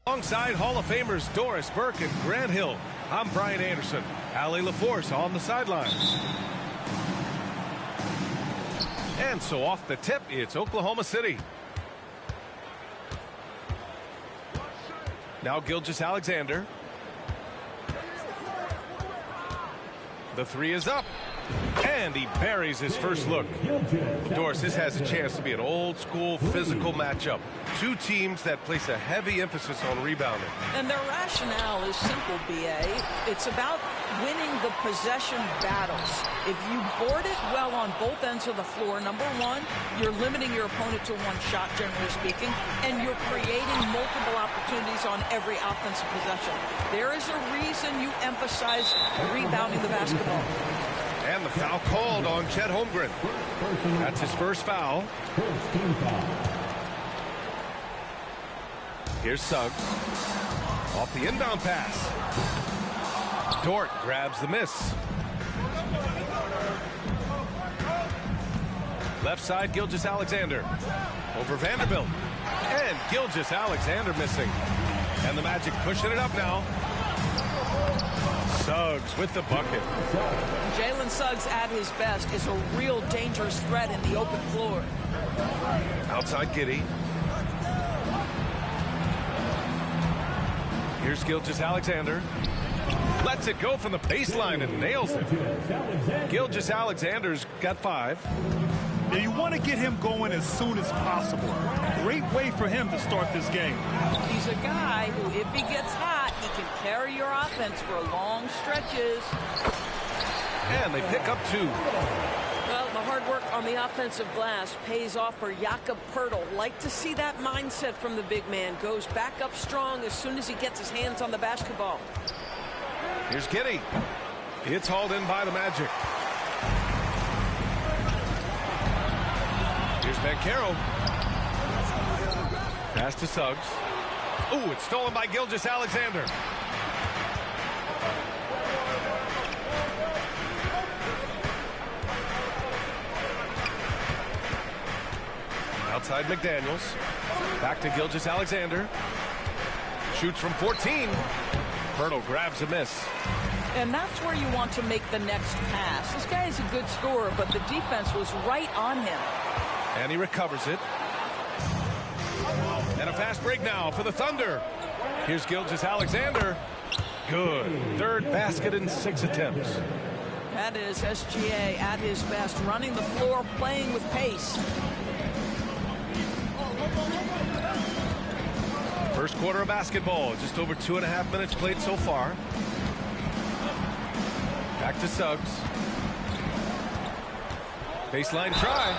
Alongside Hall of Famers Doris Burke and Grant Hill, I'm Brian Anderson. Allie LaForce on the sidelines. And so off the tip, it's Oklahoma City. Now Gilgeous-Alexander. The three is up. And he buries his first look. Doris, this has a chance to be an old-school physical matchup. Two teams that place a heavy emphasis on rebounding. And their rationale is simple, B.A. It's about winning the possession battles. If you board it well on both ends of the floor, number one, you're limiting your opponent to one shot, generally speaking, and you're creating multiple opportunities on every offensive possession. There is a reason you emphasize rebounding the basketball. And the foul called on Chet Holmgren. That's his first foul. Here's Suggs. Off the inbound pass. Dort grabs the miss. Left side, Gilgeous-Alexander. Over Vanderbilt. And Gilgeous-Alexander missing. And the Magic pushing it up now. Suggs with the bucket. Jalen Suggs at his best is a real dangerous threat in the open floor. Outside Giddey. Here's Gilgeous-Alexander. Lets it go from the baseline and nails it. Gilgeous-Alexander's got 5. Now you want to get him going as soon as possible. Great way for him to start this game. He's a guy who, if he gets hot, he can carry your offense for long stretches. And they pick up 2. Well, the hard work on the offensive glass pays off for Jakob Poeltl. Like to see that mindset from the big man. Goes back up strong as soon as he gets his hands on the basketball. Here's Giddey. It's hauled in by the Magic. Here's Banchero. Pass to Suggs. Ooh, it's stolen by Gilgeous-Alexander. Outside McDaniels. Back to Gilgeous-Alexander. Shoots from 14. Poeltl grabs a miss. And that's where you want to make the next pass. This guy is a good scorer, but the defense was right on him. And he recovers it. And a fast break now for the Thunder. Here's Gilgeous-Alexander. Good. Third basket in 6 attempts. That is SGA at his best, running the floor, playing with pace. First quarter of basketball, just over 2.5 minutes played so far. Back to Suggs. Baseline try.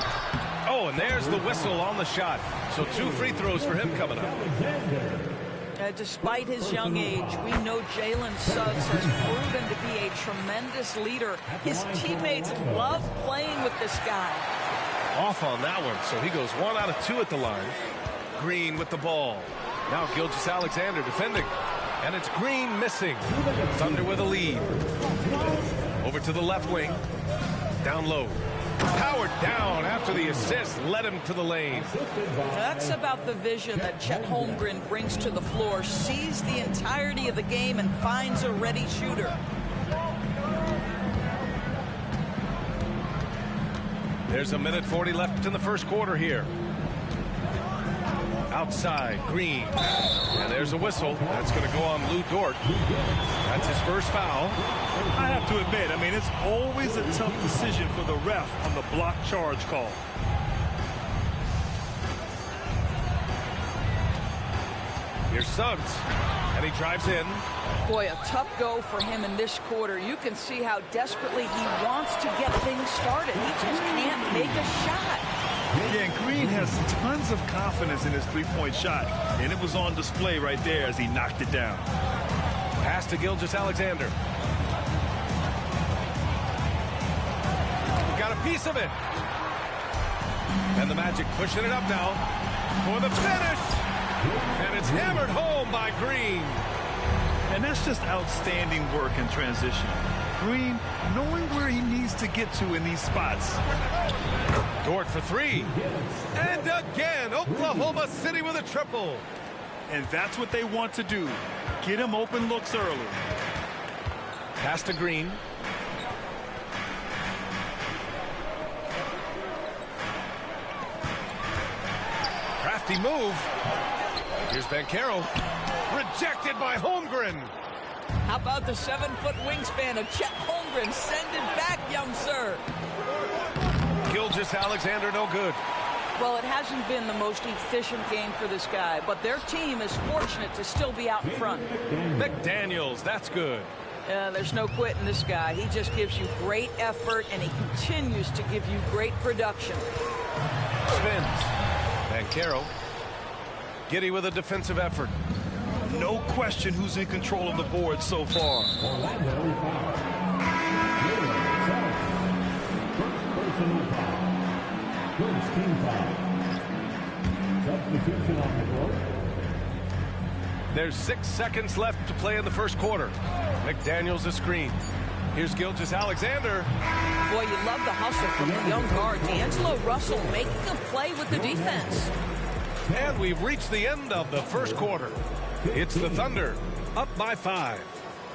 Oh, and there's the whistle on the shot. So 2 free throws for him coming up. Despite his young age, we know Jalen Suggs has proven to be a tremendous leader. His teammates love playing with this guy. Off on that one, so he goes 1 out of 2 at the line. Green with the ball. Now Gilgeous-Alexander defending. And it's Green missing. Thunder with a lead. Over to the left wing. Down low. Powered down after the assist led him to the lane. That's about the vision that Chet Holmgren brings to the floor. Sees the entirety of the game and finds a ready shooter. There's a minute 40 left in the first quarter here. Outside, Green. And there's a whistle. That's going to go on Lou Dort. That's his first foul. I have to admit, I mean, it's always a tough decision for the ref on the block charge call. Here's Suggs. And he drives in. Boy, a tough go for him in this quarter. You can see how desperately he wants to get things started. He just can't make a shot. Yeah, and Green has tons of confidence in his three-point shot, and it was on display right there as he knocked it down. Pass to Gilgeous-Alexander. Got a piece of it. And the Magic pushing it up now for the finish. And it's hammered home by Green. And that's just outstanding work in transition. Green knowing where he needs to get to in these spots. Dort for three. And again, Oklahoma City with a triple. And that's what they want to do. Get him open looks early. Pass to Green. Crafty move. Here's Banchero. Rejected by Holmgren. How about the 7-foot wingspan of Chet Holmgren? Send it back, young sir. Gilgeous-Alexander no good. Well, it hasn't been the most efficient game for this guy, but their team is fortunate to still be out in front. McDaniels, that's good. There's no quitting this guy. He just gives you great effort, and he continues to give you great production. Spins. Banchero. Giddey with a defensive effort. No question who's in control of the board so far. There's 6 seconds left to play in the first quarter. McDaniels a screen. Here's Gilgeous-Alexander. Boy, you love the hustle from the young guard. D'Angelo Russell making a play with the defense. And we've reached the end of the first quarter. It's the Thunder up by 5.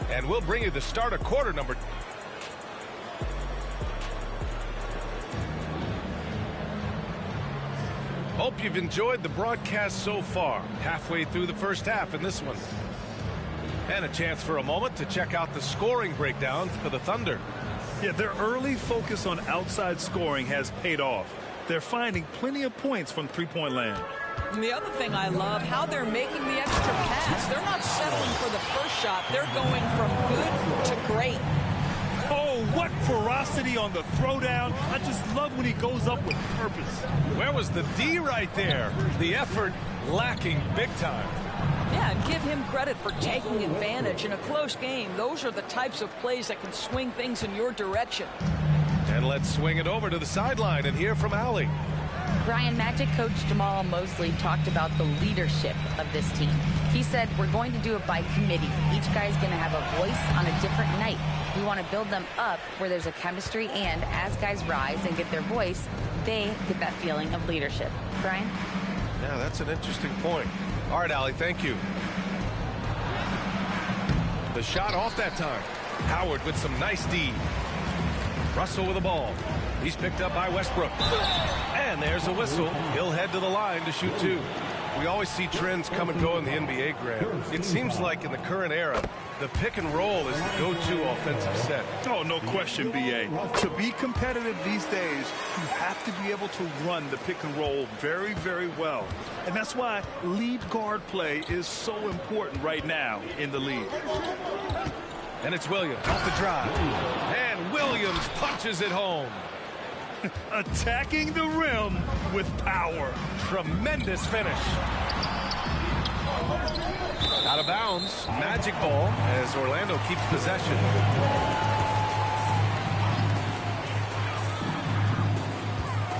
And we'll bring you the start of quarter number. Hope you've enjoyed the broadcast so far. Halfway through the first half in this one. And a chance for a moment to check out the scoring breakdown for the Thunder. Yeah, their early focus on outside scoring has paid off. They're finding plenty of points from three-point land. And the other thing I love, how they're making the extra pass. They're not settling for the first shot. They're going from good to great. Oh, what ferocity on the throwdown. I just love when he goes up with purpose. Where was the D right there? The effort lacking big time. Yeah, and give him credit for taking advantage in a close game. Those are the types of plays that can swing things in your direction. And let's swing it over to the sideline and hear from Allie. Brian, Magic coach Jamal Mosley talked about the leadership of this team. He said, we're going to do it by committee. Each guy's going to have a voice on a different night. We want to build them up where there's a chemistry, and as guys rise and get their voice, they get that feeling of leadership. Brian? Yeah, that's an interesting point. All right, Allie, thank you. The shot off that time. Howard with some nice D. Russell with the ball. He's picked up by Westbrook. And there's a whistle. He'll head to the line to shoot 2. We always see trends come and go in the NBA, Grant. It seems like in the current era, the pick and roll is the go-to offensive set. Oh, no question, B.A. To be competitive these days, you have to be able to run the pick and roll very, very well. And that's why lead guard play is so important right now in the league. And it's Williams off the drive. And Williams punches it home. Attacking the rim with power. Tremendous finish. Out of bounds. Magic ball as Orlando keeps possession.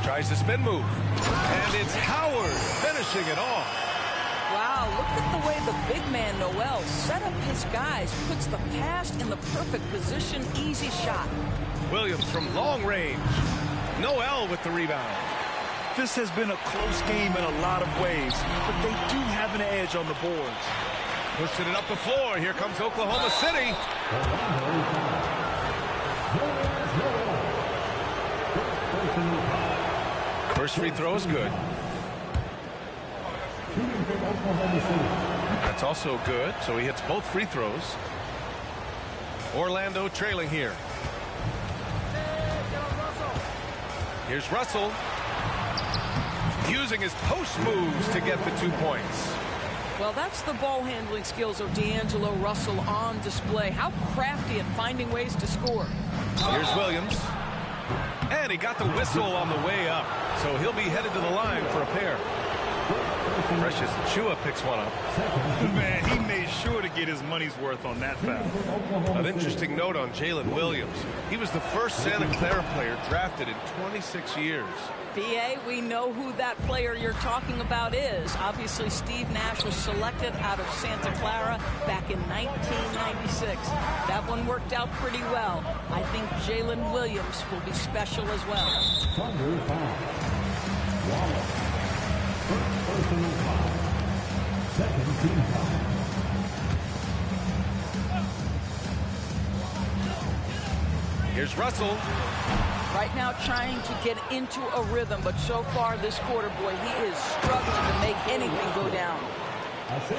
Tries to spin move. And it's Howard finishing it off. Wow, look at the way the big man, Noel, set up his guys, puts the pass in the perfect position, easy shot. Williams from long range. Noel with the rebound. This has been a close game in a lot of ways, but they do have an edge on the boards. Pushing it up the floor. Here comes Oklahoma City. First free throw is good. That's also good, so he hits both free throws. Orlando trailing here. Here's Russell. Using his post moves to get the 2 points. Well, that's the ball handling skills of D'Angelo Russell on display. How crafty at finding ways to score. Here's Williams. And he got the whistle on the way up. So he'll be headed to the line for a pair. Precious Chua picks one up. Man, he made sure to get his money's worth on that foul. An interesting note on Jalen Williams. He was the first Santa Clara player drafted in 26 years. BA, we know who that player you're talking about is. Obviously, Steve Nash was selected out of Santa Clara back in 1996. That one worked out pretty well. I think Jalen Williams will be special as well. Here's Russell. Right now trying to get into a rhythm, but so far this quarter, boy, he is struggling to make anything go down.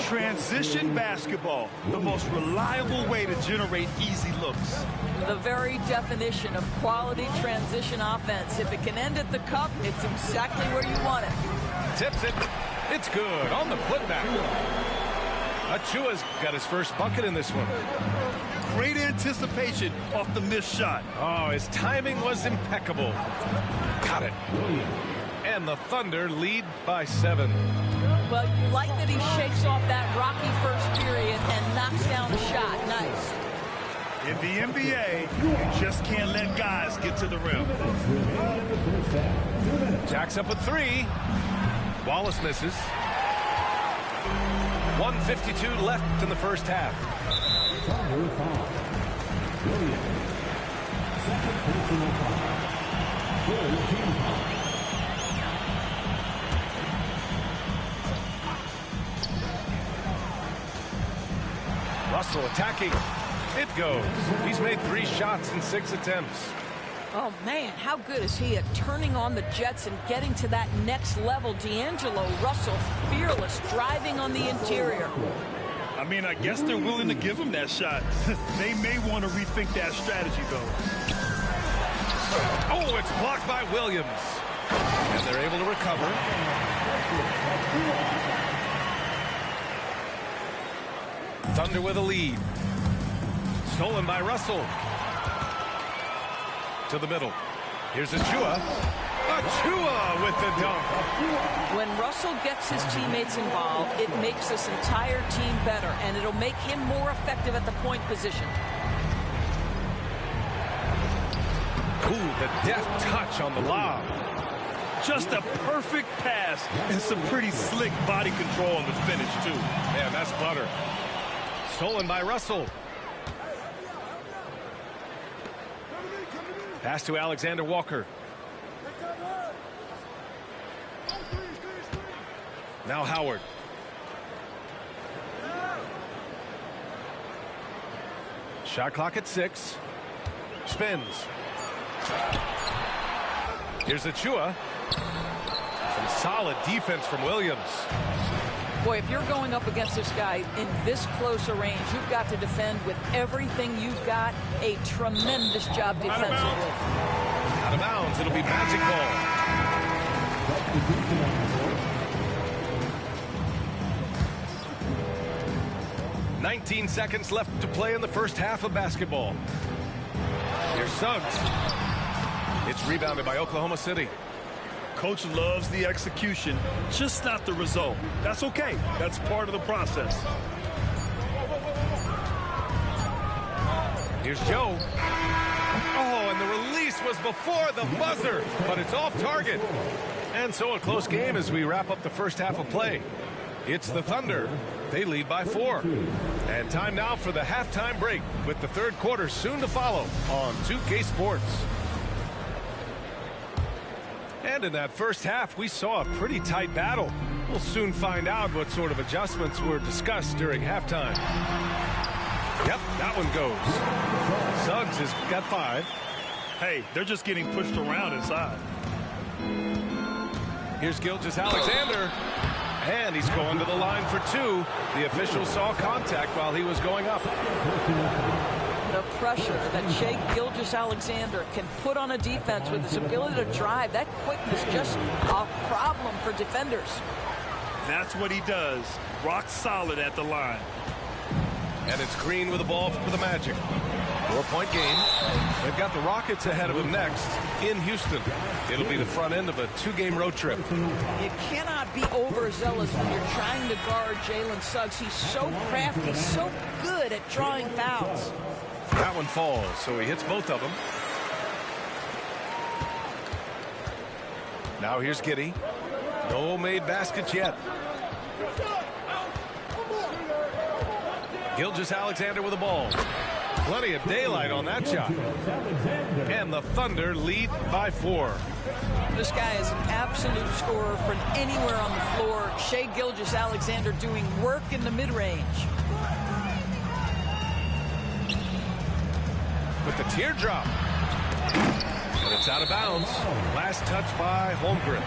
Transition basketball, the most reliable way to generate easy looks. The very definition of quality transition offense. If it can end at the cup, it's exactly where you want it. Tips it. It's good on the putback. Achua's got his first bucket in this one. Great anticipation off the missed shot. Oh, his timing was impeccable. Got it. And the Thunder lead by 7. Well, you like that he shakes off that rocky first period and knocks down a shot. Nice. In the NBA, you just can't let guys get to the rim. Jacks up with 3. Wallace misses. 1:52 left in the first half. Russell attacking. It goes. He's made 3 shots in 6 attempts. Oh, man, how good is he at turning on the Jets and getting to that next level? D'Angelo Russell, fearless, driving on the interior. I mean, I guess they're willing to give him that shot. They may want to rethink that strategy, though. Oh, it's blocked by Williams. And they're able to recover. Thunder with a lead. Stolen by Russell. To the middle. Here's Achua. Achua with the dunk. When Russell gets his teammates involved, it makes this entire team better, and it'll make him more effective at the point position. Ooh, the deft touch on the lob. Just a perfect pass and some pretty slick body control on the finish, too. Man, that's butter. Stolen by Russell. Pass to Alexander Walker. Now Howard. Shot clock at 6. Spins. Here's Achua. Some solid defense from Williams. Boy, if you're going up against this guy in this close a range, you've got to defend with everything you've got. A tremendous job defensively. Out of bounds. It'll be magic ball. 19 seconds left to play in the first half of basketball. Here's Suggs. It's rebounded by Oklahoma City. Coach loves the execution, just not the result. That's okay. That's part of the process. Here's Joe. Oh, and the release was before the buzzer, but it's off target. And so a close game as we wrap up the first half of play. It's the Thunder. They lead by 4. And time now for the halftime break with the third quarter soon to follow on 2K Sports. And in that first half, we saw a pretty tight battle. We'll soon find out what sort of adjustments were discussed during halftime. Yep, that one goes. Suggs has got 5. Hey, they're just getting pushed around inside. Here's Gilgeous-Alexander. And he's going to the line for 2. The official saw contact while he was going up. The pressure that Shai Gilgeous-Alexander can put on a defense with his ability to drive, that quickness, just a problem for defenders. That's what he does. Rock solid at the line. And it's Green with the ball for the Magic. 4-point game. They've got the Rockets ahead of them next in Houston. It'll be the front end of a 2-game road trip. You cannot be overzealous when you're trying to guard Jalen Suggs. He's so crafty, so good at drawing fouls. That one falls, so he hits both of them. Now here's Giddey. No made baskets yet. Gilgeous-Alexander with the ball. Plenty of daylight on that shot. And the Thunder lead by 4. This guy is an absolute scorer from anywhere on the floor. Shai Gilgeous-Alexander doing work in the mid-range. With the teardrop. And it's out of bounds. Last touch by Holmgren.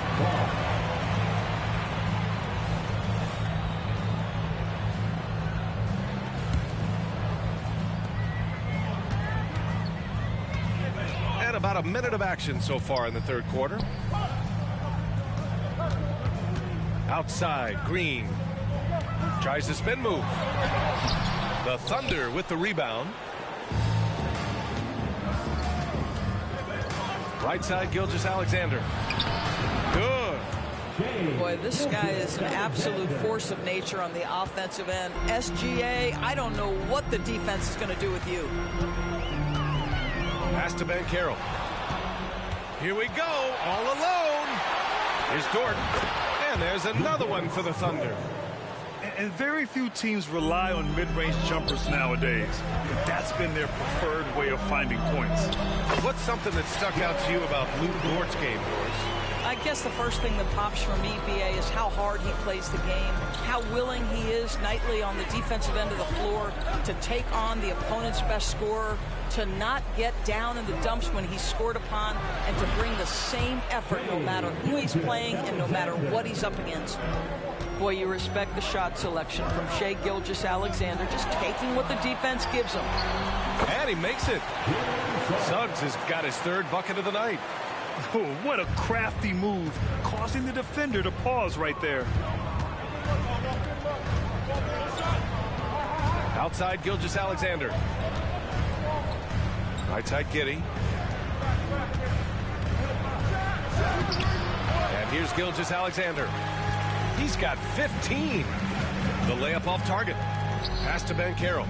And about a minute of action so far in the third quarter. Outside, Green. Tries the spin move. The Thunder with the rebound. Right side, Gilgeous-Alexander. Good. Boy, this guy is an absolute force of nature on the offensive end. SGA, I don't know what the defense is going to do with you. Pass to Banchero. Here we go, all alone. Here's Dort. And there's another one for the Thunder. And very few teams rely on mid-range jumpers nowadays. But that's been their preferred way of finding points. What's something that stuck out to you about Luke Dort's game, Doris? I guess the first thing that pops for me, BA, is how hard he plays the game, how willing he is nightly on the defensive end of the floor to take on the opponent's best scorer, to not get down in the dumps when he's scored upon, and to bring the same effort no matter who he's playing and no matter what he's up against. Boy, you respect the shot selection from Shai Gilgeous-Alexander, just taking what the defense gives him. And he makes it. Suggs has got his 3rd bucket of the night. Oh, what a crafty move, causing the defender to pause right there. Outside, Gilgeous-Alexander. Right side, Giddey. And here's Gilgeous-Alexander. He's got 15. The layup off target. Pass to Banchero.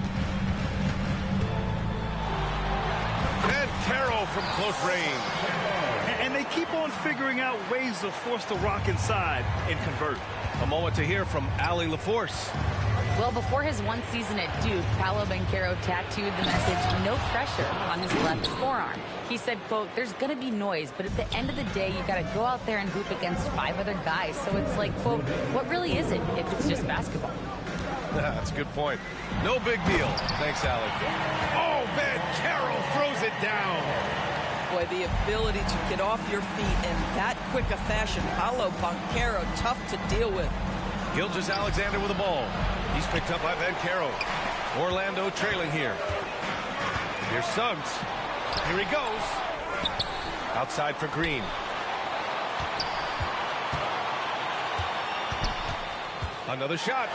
Banchero from close range. And they keep on figuring out ways to force the Rock inside and convert. A moment to hear from Allie LaForce. Well, before his one season at Duke, Paolo Banchero tattooed the message, "No pressure," on his left forearm. He said, quote, "There's going to be noise, but at the end of the day, you got to go out there and hoop against 5 other guys. So it's like, quote, what really is it if it's just basketball?" That's a good point. No big deal. Thanks, Allie. Oh, Banchero throws it down. Boy, the ability to get off your feet in that quick a fashion. Paolo Banchero, tough to deal with. Gilgeous-Alexander with the ball. He's picked up by Banchero. Orlando trailing here. Here's Suggs. Here he goes. Outside for Green. Another shot.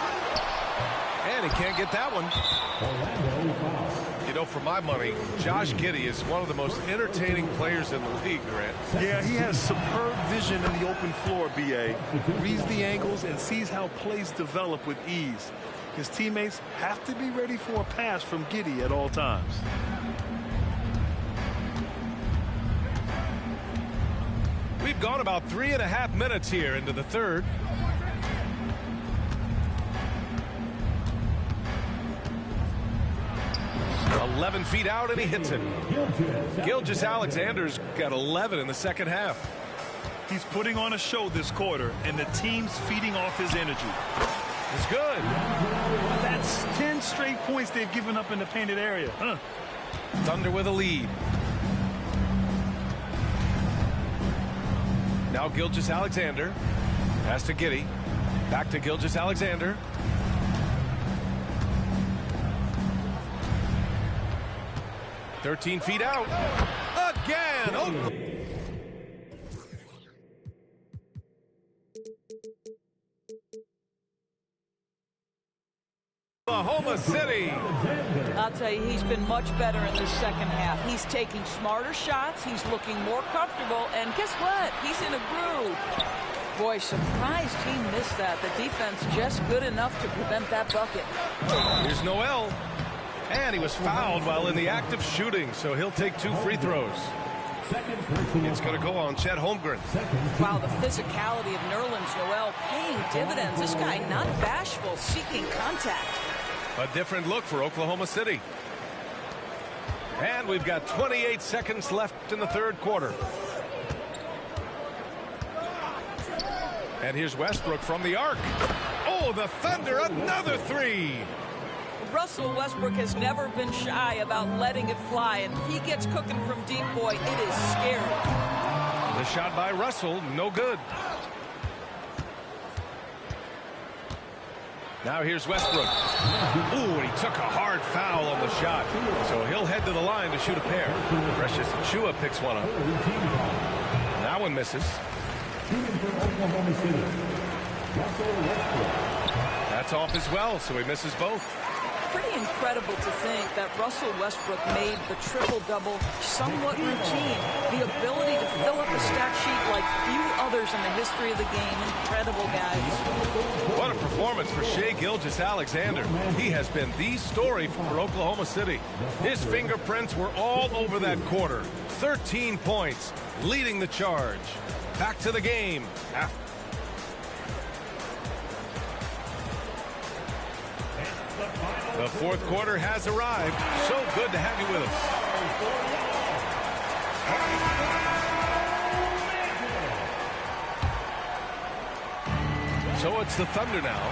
And he can't get that one. You know, for my money, Josh Giddey is one of the most entertaining players in the league, Grant. Yeah, he has superb vision in the open floor, BA. Reads the angles and sees how plays develop with ease. His teammates have to be ready for a pass from Giddey at all times. We've gone about 3.5 minutes here into the third. .11 feet out, and he hits it. Gilgeous-Alexander's got 11 in the second half. He's putting on a show this quarter, and the team's feeding off his energy. It's good. That's 10 straight points they've given up in the painted area. Thunder with a lead. Now Gilgeous-Alexander. Pass to Giddey. Back to Gilgeous-Alexander. "13 feet out. Again. Oh. Oklahoma City. I'll tell you, he's been much better in the second half. He's taking smarter shots. He's looking more comfortable. And guess what? He's in a groove. Boy, surprised he missed that. The defense just good enough to prevent that bucket. Here's Noel. And he was fouled while in the act of shooting, so he'll take 2 free throws. It's going to go on Chet Holmgren. Wow, the physicality of Nerlens Noel paying dividends. This guy not bashful, seeking contact. A different look for Oklahoma City. And we've got 28 seconds left in the third quarter. And here's Westbrook from the arc. Oh, the Thunder, another 3. Russell Westbrook has never been shy about letting it fly, and if he gets cooking from deep, boy, it is scary. The shot by Russell, no good. Now here's Westbrook. Ooh, and he took a hard foul on the shot, so he'll head to the line to shoot a pair. Precious Achiuwa picks one up. That one misses. That's off as well, so he misses both. Pretty incredible to think that Russell Westbrook made the triple-double somewhat routine. The ability to fill up a stat sheet like few others in the history of the game. Incredible, guys. What a performance for Shai Gilgeous-Alexander. He has been the story for Oklahoma City. His fingerprints were all over that quarter. 13 points, leading the charge. Back to the game. The fourth quarter has arrived. So good to have you with us. So it's the Thunder now.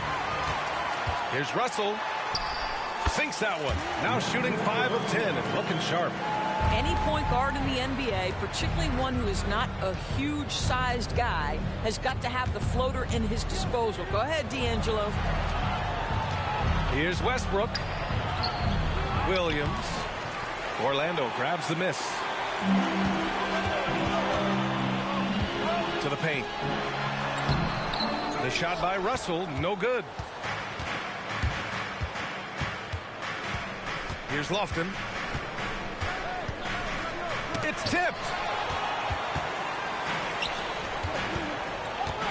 Here's Russell. Sinks that one. Now shooting 5 of 10 and looking sharp. Any point guard in the NBA, particularly one who is not a huge-sized guy, has got to have the floater in his disposal. Go ahead, D'Angelo. Here's Westbrook. Williams. Orlando grabs the miss. To the paint. The shot by Russell, no good. Here's Lofton. It's tipped.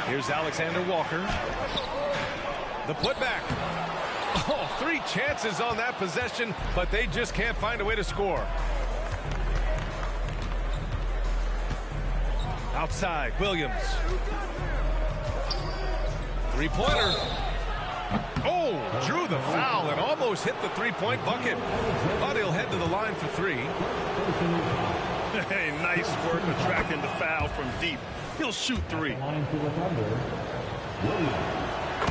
Here's Alexander Walker. The putback. Oh, 3 chances on that possession, but they just can't find a way to score. Outside, Williams. 3-pointer. Oh, drew the foul and almost hit the 3-point bucket. But he'll head to the line for 3. Hey, nice work attracting the foul from deep. He'll shoot 3.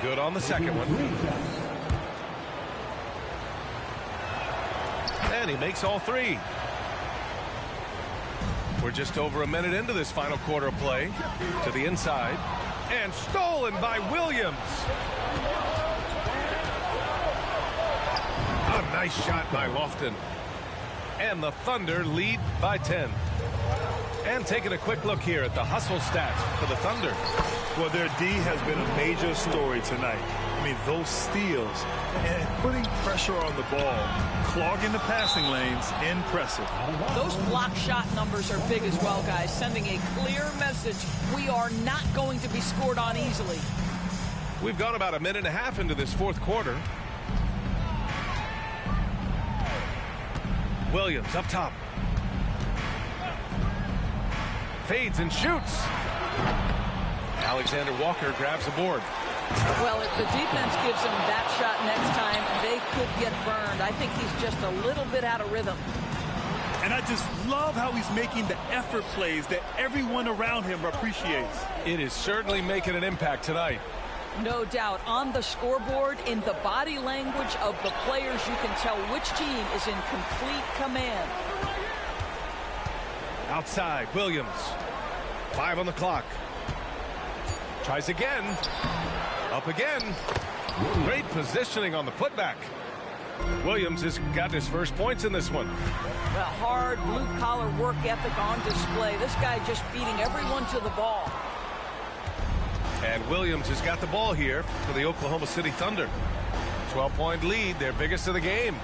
Good on the second one. And he makes all 3. We're just over a minute into this final quarter of play. To the inside. And stolen by Williams. A nice shot by Lofton. And the Thunder lead by 10. And taking a quick look here at the hustle stats for the Thunder. Well, their D has been a major story tonight. I mean, those steals and putting pressure on the ball, clogging the passing lanes, impressive. Those block shot numbers are big as well, guys, sending a clear message. We are not going to be scored on easily. We've gone about a minute and a half into this fourth quarter. Williams up top. Fades and shoots. Alexander Walker grabs the board. Well, if the defense gives him that shot next time, they could get burned. I think he's just a little bit out of rhythm. And I just love how he's making the effort plays that everyone around him appreciates. It is certainly making an impact tonight. No doubt. On the scoreboard, in the body language of the players, you can tell which team is in complete command. Outside, Williams. 5 on the clock. Tries again. Up again. Great positioning on the putback. Williams has gotten his first points in this one. Well, hard blue-collar work ethic on display. This guy just beating everyone to the ball. And Williams has got the ball here for the Oklahoma City Thunder. 12-point lead, their biggest of the game.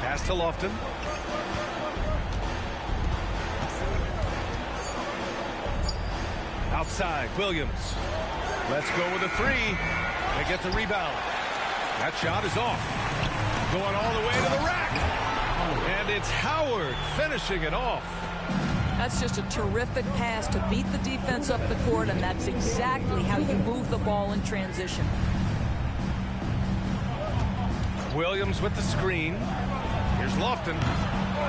Pass to Lofton. Outside, Williams. Let's go with a three. They get the rebound. That shot is off. Going all the way to the rack. And it's Howard finishing it off. That's just a terrific pass to beat the defense up the court, and that's exactly how you move the ball in transition. Williams with the screen. Here's Lofton.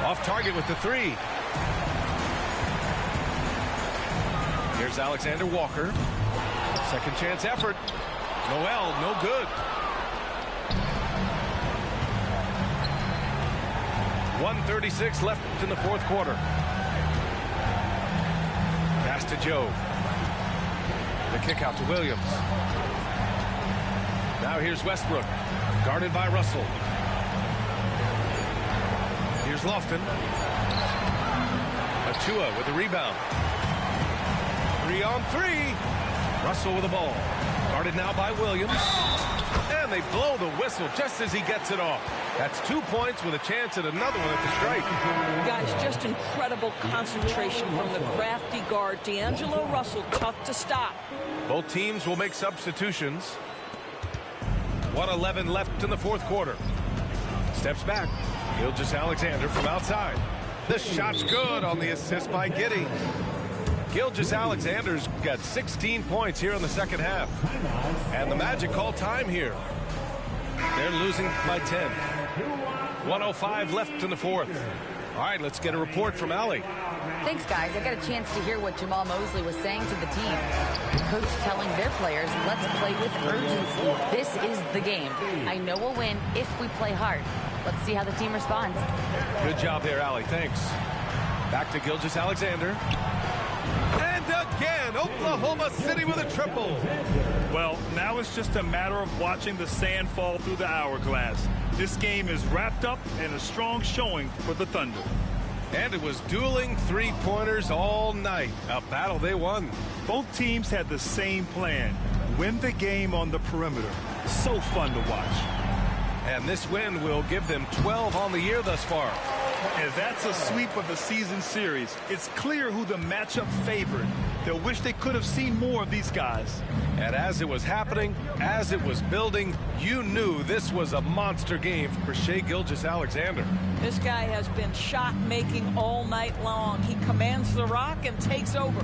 Off target with the three. Here's Alexander Walker. Second chance effort. Noel, no good. 1:36 left in the fourth quarter. Pass to Joe. The kick out to Williams. Now here's Westbrook. Guarded by Russell. Here's Lofton. Achua with the rebound. 3-on-3. Russell with the ball. Guarded now by Williams. And they blow the whistle just as he gets it off. That's 2 points with a chance at another one at the strike. Guys, just incredible concentration from the crafty guard. D'Angelo Russell, tough to stop. Both teams will make substitutions. 1:11 left in the fourth quarter. Steps back. Gilgeous-Alexander from outside. The shot's good on the assist by Giddey. Gilgeous-Alexander's got 16 points here in the second half. And the Magic call time here. They're losing by 10. 1:05 left in the fourth. All right, let's get a report from Allie. Thanks, guys. I got a chance to hear what Jamal Mosley was saying to the team. The coach telling their players, let's play with urgency. This is the game. I know we'll win if we play hard. Let's see how the team responds. Good job there, Allie. Thanks. Back to Gilgeous-Alexander. And again, Oklahoma City with a triple. Well, now it's just a matter of watching the sand fall through the hourglass. This game is wrapped up in a strong showing for the Thunder. And it was dueling three-pointers all night. A battle they won. Both teams had the same plan. Win the game on the perimeter. So fun to watch. And this win will give them 12 on the year thus far. And that's a sweep of the season series. It's clear who the matchup favored. They'll wish they could have seen more of these guys. And as it was happening, as it was building, you knew this was a monster game for Shai Gilgeous-Alexander. This guy has been shot-making all night long. He commands the rock and takes over.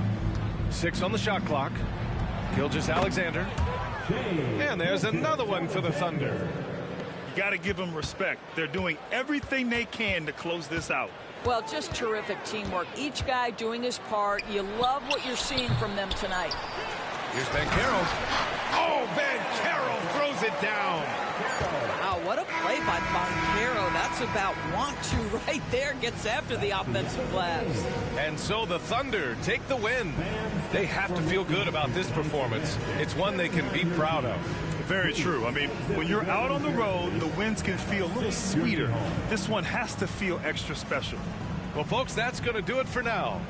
6 on the shot clock. Gilgeous-Alexander. And there's another one for the Thunder. You got to give them respect. They're doing everything they can to close this out. Well, just terrific teamwork. Each guy doing his part. You love what you're seeing from them tonight. Here's Banchero. Oh, Banchero throws it down. Wow, what a play by Banchero. That's about want to right there. Gets after the offensive glass. And so the Thunder take the win. They have to feel good about this performance. It's one they can be proud of. Very true. I mean, when you're out on the road, the wins can feel a little sweeter. This one has to feel extra special. Well, folks, that's going to do it for now.